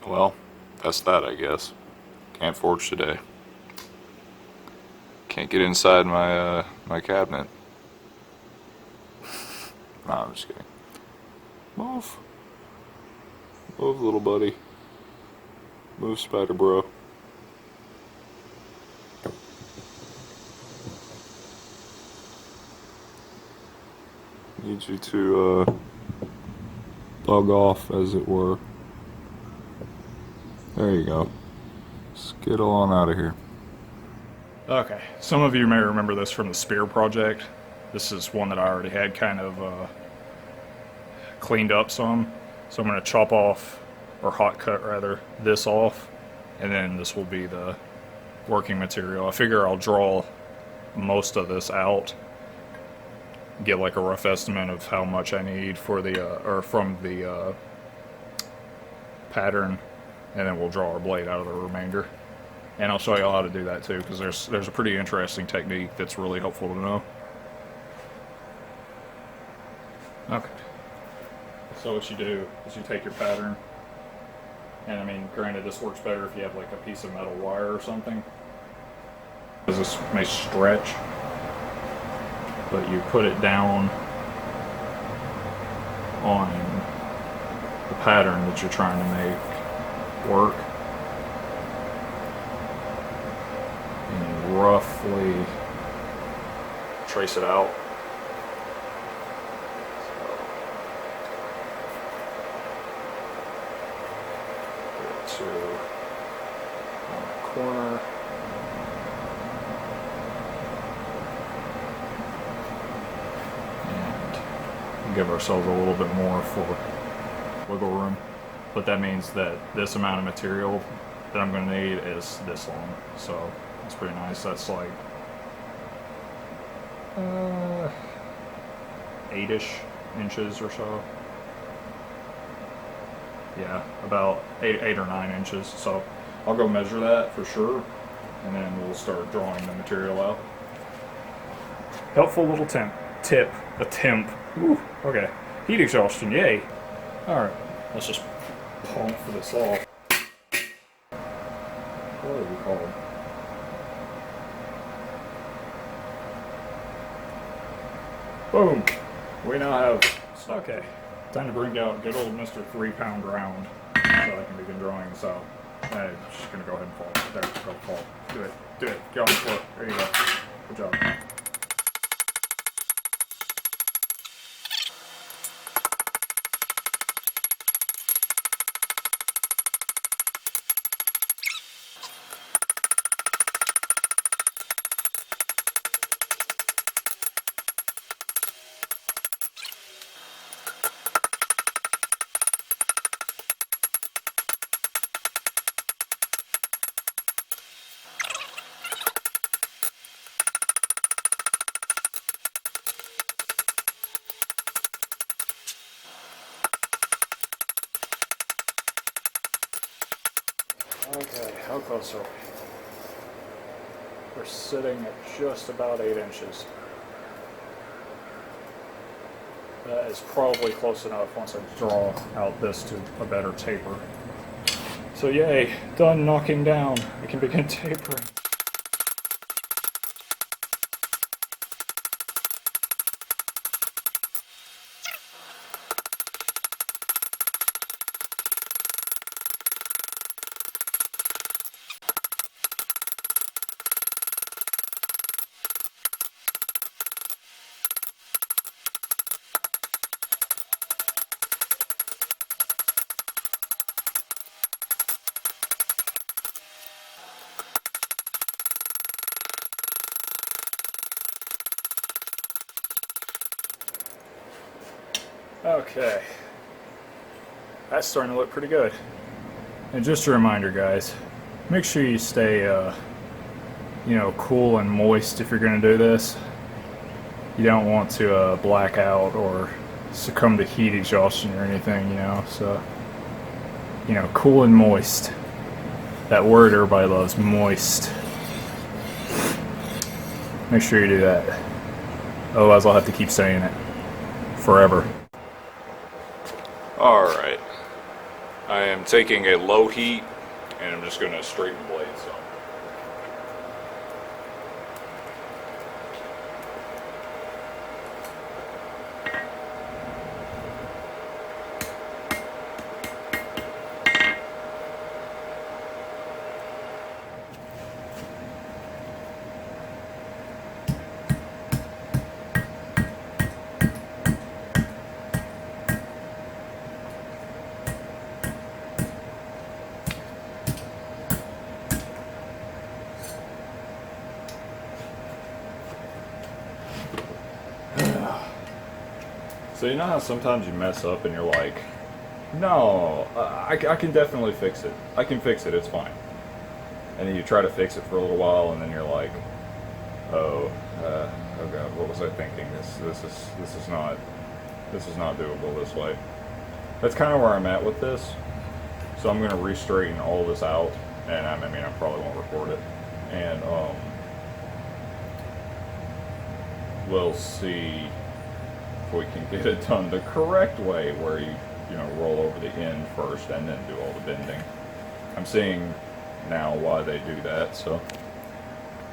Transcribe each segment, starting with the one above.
Well, that's that, I guess. Can't forge today. Can't get inside my cabinet. Nah, I'm just kidding. Move. Move, little buddy. Move, Spider Bro. Need you to, bug off, as it were. There you go. Skittle on out of here. Okay, some of you may remember this from the spear project. This is one that I already had kind of cleaned up some. So I'm going to chop off, or hot cut rather, this off, and then this will be the working material. I figure I'll draw most of this out, get like a rough estimate of how much I need for the, or from the pattern, and then we'll draw our blade out of the remainder. And I'll show you how to do that too, because there's a pretty interesting technique that's really helpful to know. Okay. So what you do is you take your pattern, and I mean, granted, this works better if you have like a piece of metal wire or something, because this may stretch, but you put it down on the pattern that you're trying to make work. Roughly trace it out. So, get to the corner. And give ourselves a little bit more for wiggle room. But that means that this amount of material that I'm going to need is this long. So that's pretty nice. That's like 8-ish inches or so. Yeah, about 8 or 9 inches. So I'll go measure that for sure, and then we'll start drawing the material out. Helpful little attempt. Ooh, okay. Heat exhaustion, yay. Alright, let's just pump for this off. What are we called? Boom! We now have stuff. Okay, time to bring out good old Mr. 3-pound round so I can begin drawing this out. I'm just gonna go ahead and fall. There, go fall. Do it. Get on the floor. There you go. Good job. Okay, how close are we? We're sitting at just about 8 inches. That is probably close enough once I draw out this to a better taper. So yay, done knocking down. I can begin tapering. Okay, that's starting to look pretty good. And just a reminder, guys, make sure you stay, cool and moist if you're going to do this. You don't want to black out or succumb to heat exhaustion or anything, so, cool and moist. That word everybody loves, moist. Make sure you do that. Otherwise I'll have to keep saying it forever. Alright. I am taking a low heat and I'm just going to straighten the blade some. So you know how sometimes you mess up and you're like, no, I can definitely fix it. I can fix it, it's fine. And then you try to fix it for a little while and then you're like, oh god, what was I thinking? This is not doable this way. That's kind of where I'm at with this. So I'm going to re-straighten all this out, and I mean I probably won't record it. And we'll see if we can get it done the correct way, where you roll over the end first and then do all the bending. I'm seeing now why they do that, so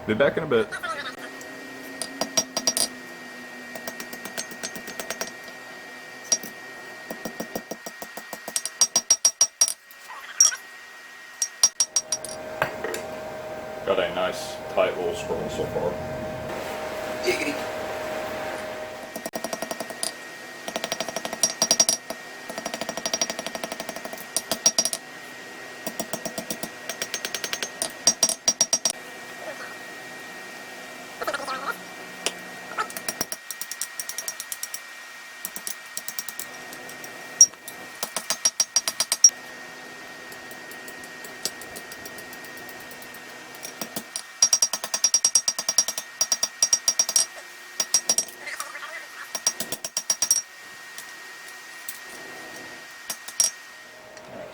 be back in a bit. Got a nice tight little scroll so far. Giggity.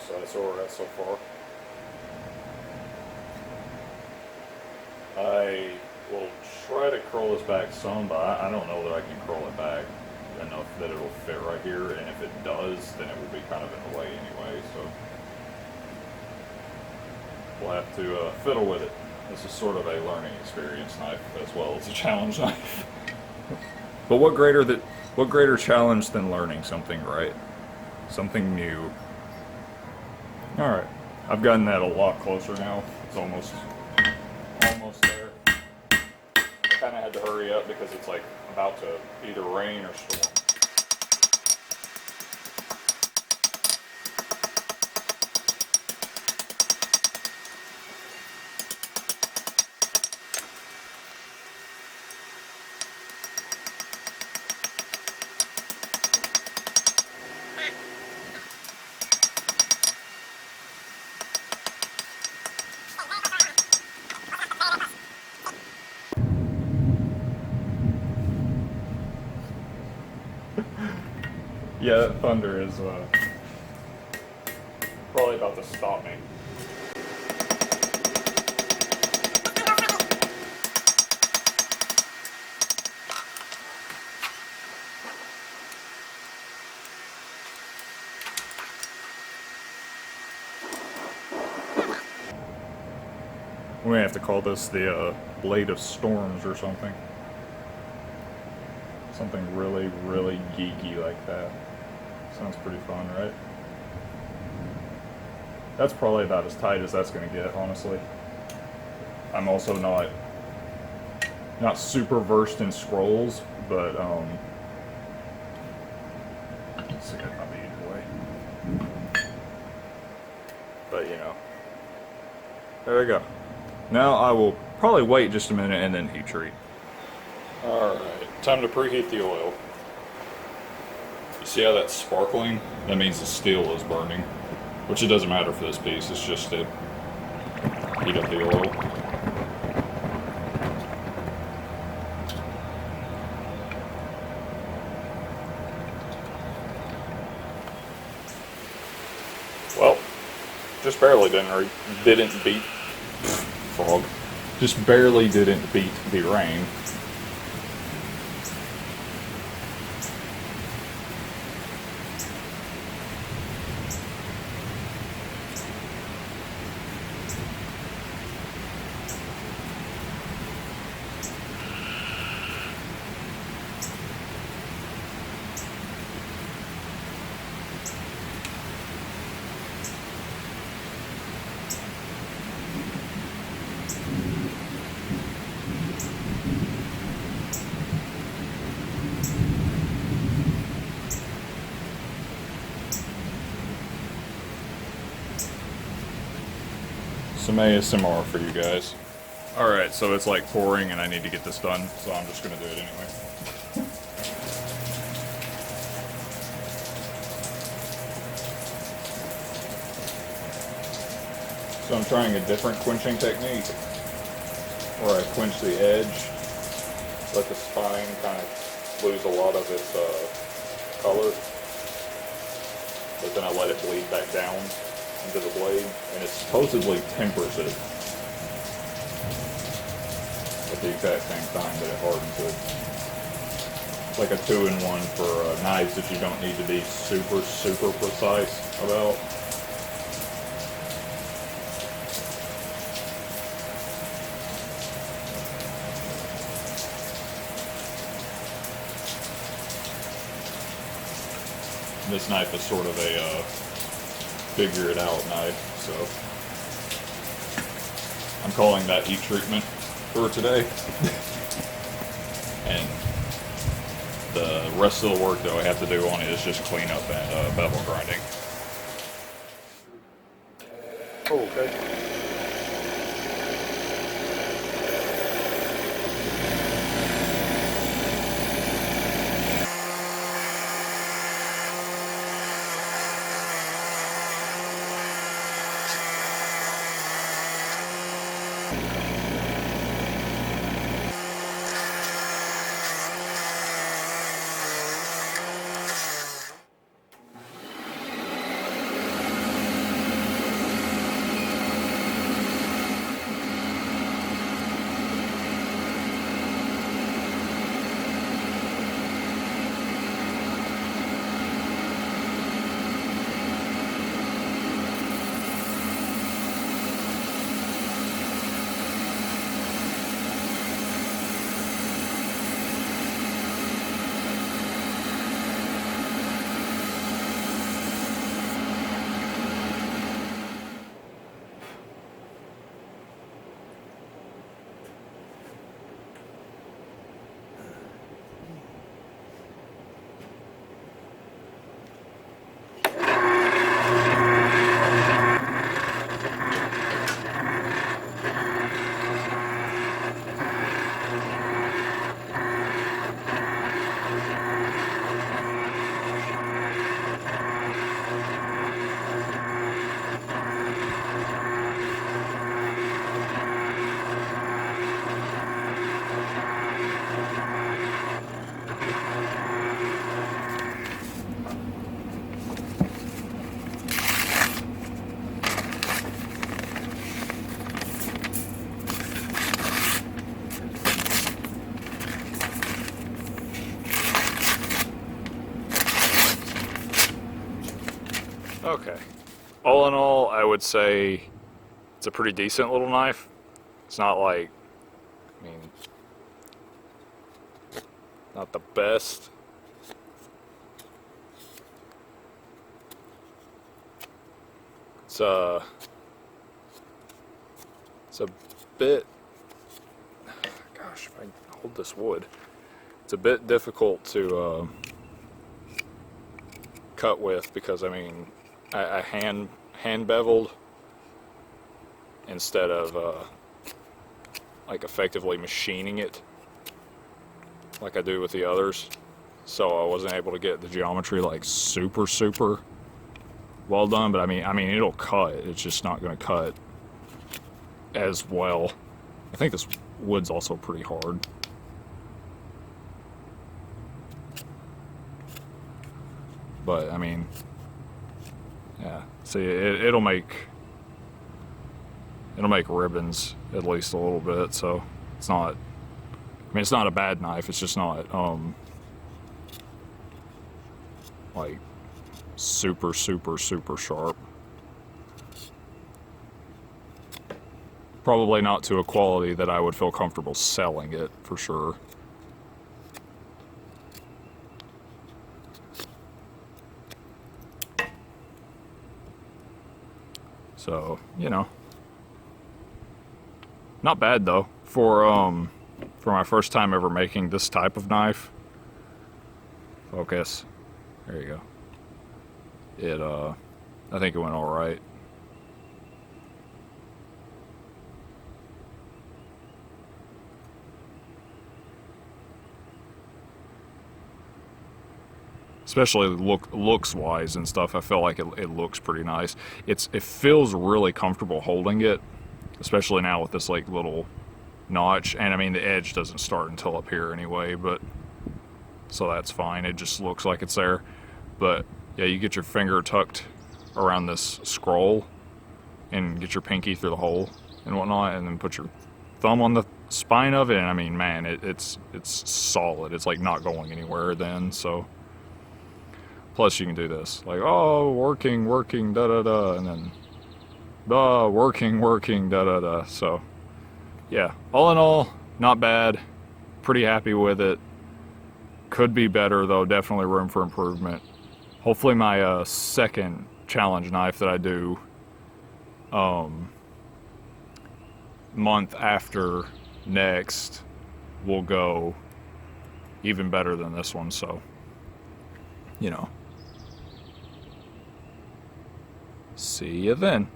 So that's where we're at so far. I will try to curl this back some, but I don't know that I can curl it back enough that it'll fit right here, and if it does, then it will be kind of in the way anyway, so we'll have to fiddle with it. This is sort of a learning experience knife as well as a challenge knife. But what greater challenge than learning something right? Something new. Alright, I've gotten that a lot closer now. It's almost there. I kind of had to hurry up because it's like about to either rain or storm. Yeah, that thunder is probably about to stop me. We may have to call this the Blade of Storms or something. Something really, really geeky like that. Sounds pretty fun, right? That's probably about as tight as that's going to get, honestly. I'm also not super versed in scrolls, but let's see, that might be either way. But there we go. Now I will probably wait just a minute and then heat treat. Alright, time to preheat the oil. You see how that's sparkling? That means the steel is burning. Which it doesn't matter for this piece, it's just to heat up the oil. Well, just barely didn't beat frog. Just barely didn't beat the rain. some ASMR for you guys. Alright, so it's like pouring and I need to get this done, so I'm just gonna do it anyway. So I'm trying a different quenching technique, where I quench the edge, let the spine kind of lose a lot of its color, but then I let it bleed back down into the blade, and it supposedly tempers it at the exact same time that it hardens it. It's like a 2-in-1 for knives that you don't need to be super, super precise about. This knife is sort of a figure it out knife, so I'm calling that heat treatment for today. And the rest of the work that I have to do on it is just cleanup and bevel grinding. Oh, okay. Okay. All in all, I would say it's a pretty decent little knife. It's not like, I mean, not the best. It's a bit, gosh, if I can hold this wood, it's a bit difficult to cut with because, I mean, I hand beveled instead of like effectively machining it like I do with the others, so I wasn't able to get the geometry like super well done. But I mean it'll cut, it's just not going to cut as well. I think this wood's also pretty hard. But I mean, yeah, see, it'll make ribbons at least a little bit, so it's not, I mean, it's not a bad knife, it's just not like super sharp. Probably not to a quality that I would feel comfortable selling it, for sure. So, you know, not bad though for my first time ever making this type of knife. Focus. There you go. It I think it went all right. especially looks wise and stuff. I feel like it looks pretty nice. It feels really comfortable holding it, especially now with this like little notch. And I mean, the edge doesn't start until up here anyway, but so that's fine. It just looks like it's there. But yeah, you get your finger tucked around this scroll and get your pinky through the hole and whatnot, and then put your thumb on the spine of it, and I mean, man, it's solid. It's like not going anywhere then. So plus you can do this like, oh, working da da da, and then working da da da. So yeah, all in all, not bad. Pretty happy with it. Could be better though, definitely room for improvement. Hopefully my second challenge knife that I do month after next will go even better than this one. So, you know, see you then.